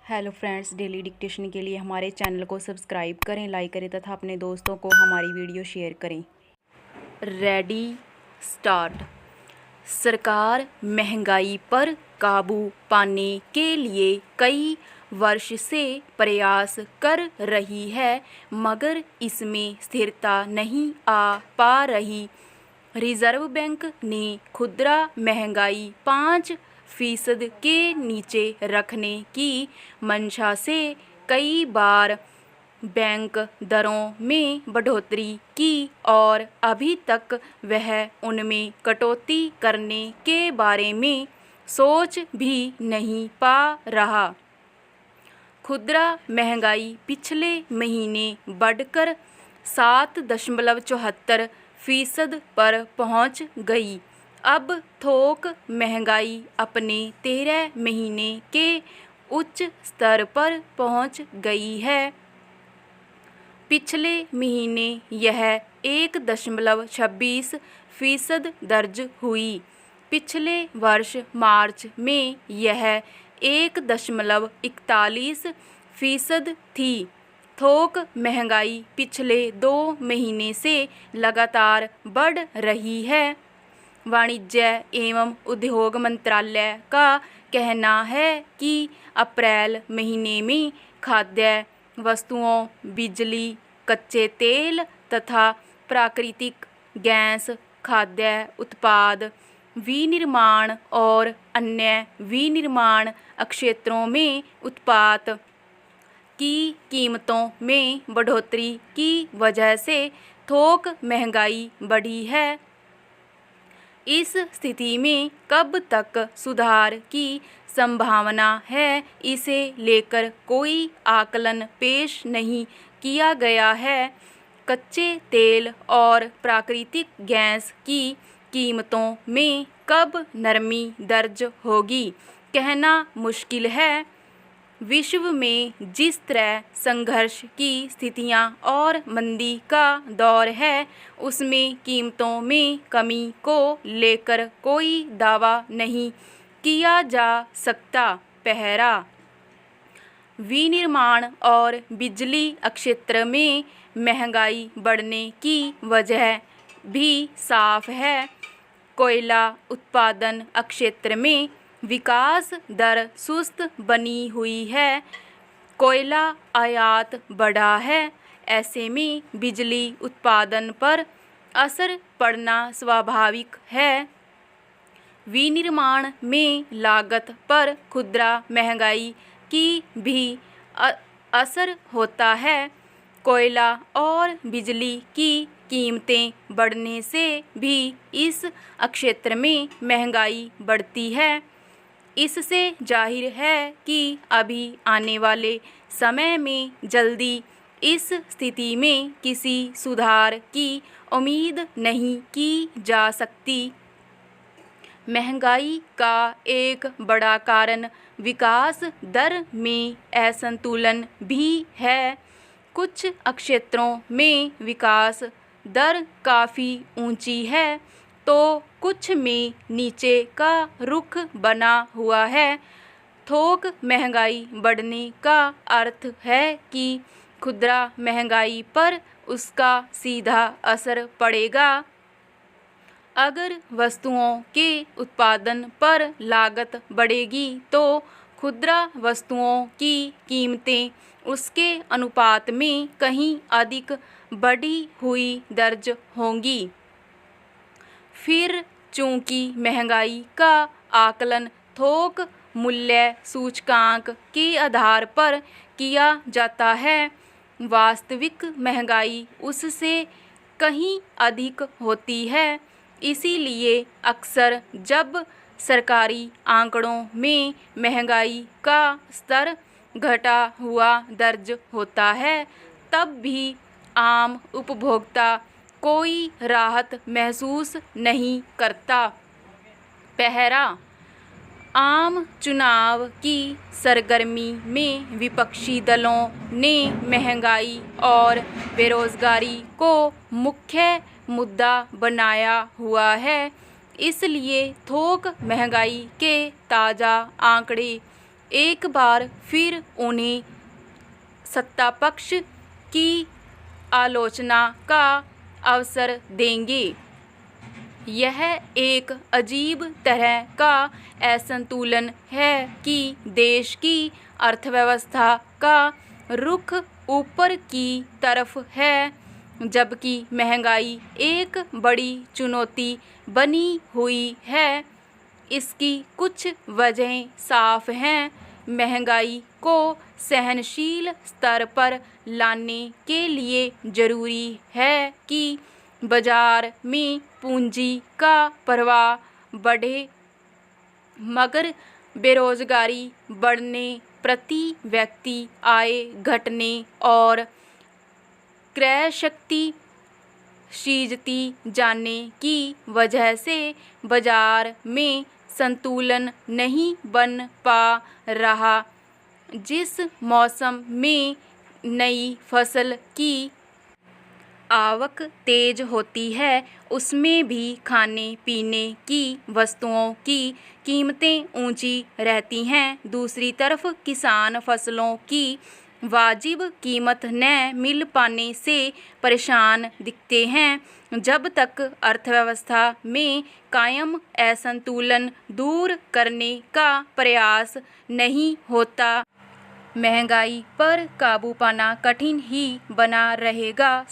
Hello friends, daily dictation के लिए हमारे चैनल को सब्सक्राइब करें, लाइक करें तथा अपने दोस्तों को हमारी वीडियो शेयर करें। Ready start. सरकार महंगाई पर काबू पाने के लिए कई वर्ष से प्रयास कर रही है, मगर इसमें स्थिरता नहीं आ पा रही। रिजर्व बैंक ने खुदरा महंगाई 5% के नीचे रखने की मंशा से कई बार बैंक दरों में बढ़ोतरी की और अभी तक वह उनमें कटौती करने के बारे में सोच भी नहीं पा रहा। खुदरा महंगाई पिछले महीने बढ़कर 7.74% पर पहुंच गई। अब थोक महंगाई अपने 13 महीने के उच्च स्तर पर पहुंच गई है। पिछले महीने यह 1.26% दर्ज हुई। पिछले वर्ष मार्च में यह 1.41% थी। थोक महंगाई पिछले 2 महीने से लगातार बढ़ रही है। वाणिज्य एवं उद्योग मंत्रालय का कहना है कि अप्रैल महीने में खाद्य वस्तुओं, बिजली, कच्चे तेल तथा प्राकृतिक गैस, खाद्य उत्पाद, विनिर्माण और अन्य विनिर्माण क्षेत्रों में उत्पाद की कीमतों में बढ़ोतरी की वजह से थोक महंगाई बढ़ी है। इस स्थिति में कब तक सुधार की संभावना है, इसे लेकर कोई आकलन पेश नहीं किया गया है। कच्चे तेल और प्राकृतिक गैस की कीमतों में कब नरमी दर्ज होगी, कहना मुश्किल है। विश्व में जिस तरह संघर्ष की स्थितियां और मंदी का दौर है, उसमें कीमतों में कमी को लेकर कोई दावा नहीं किया जा सकता। पहरा। विनिर्माण और बिजली क्षेत्र में महंगाई बढ़ने की वजह भी साफ है। कोयला उत्पादन क्षेत्र में विकास दर सुस्त बनी हुई है। कोयला आयात बढ़ा है, ऐसे में बिजली उत्पादन पर असर पड़ना स्वाभाविक है। विनिर्माण में लागत पर खुदरा महंगाई की भी असर होता है। कोयला और बिजली की कीमतें बढ़ने से भी इस क्षेत्र में महंगाई बढ़ती है। इससे जाहिर है कि अभी आने वाले समय में जल्दी इस स्थिति में किसी सुधार की उम्मीद नहीं की जा सकती। महंगाई का एक बड़ा कारण विकास दर में असंतुलन भी है। कुछ क्षेत्रों में विकास दर काफ़ी ऊंची है तो कुछ में नीचे का रुख बना हुआ है। थोक महंगाई बढ़ने का अर्थ है कि खुदरा महंगाई पर उसका सीधा असर पड़ेगा। अगर वस्तुओं के उत्पादन पर लागत बढ़ेगी तो खुदरा वस्तुओं की कीमतें उसके अनुपात में कहीं अधिक बढ़ी हुई दर्ज होंगी। फिर चूंकि महंगाई का आकलन थोक मूल्य सूचकांक के आधार पर किया जाता है, वास्तविक महंगाई उससे कहीं अधिक होती है। इसीलिए अक्सर जब सरकारी आंकड़ों में महंगाई का स्तर घटा हुआ दर्ज होता है, तब भी आम उपभोक्ता कोई राहत महसूस नहीं करता। पहरा। आम चुनाव की सरगर्मी में विपक्षी दलों ने महंगाई और बेरोजगारी को मुख्य मुद्दा बनाया हुआ है। इसलिए थोक महंगाई के ताज़ा आंकड़े एक बार फिर उन्हें सत्तापक्ष की आलोचना का अवसर देंगे। यह एक अजीब तरह का असंतुलन है कि देश की अर्थव्यवस्था का रुख ऊपर की तरफ है, जबकि महंगाई एक बड़ी चुनौती बनी हुई है। इसकी कुछ वजहें साफ हैं। महंगाई को सहनशील स्तर पर लाने के लिए जरूरी है कि बाजार में पूंजी का प्रवाह बढ़े, मगर बेरोजगारी बढ़ने, प्रति व्यक्ति आय घटने और क्रय शक्ति क्षीणती जाने की वजह से बाजार में संतुलन नहीं बन पा रहा। जिस मौसम में नई फसल की आवक तेज होती है, उसमें भी खाने पीने की वस्तुओं की कीमतें ऊंची रहती हैं। दूसरी तरफ किसान फसलों की वाजिब कीमत न मिल पाने से परेशान दिखते हैं। जब तक अर्थव्यवस्था में कायम असंतुलन दूर करने का प्रयास नहीं होता, महंगाई पर काबू पाना कठिन ही बना रहेगा।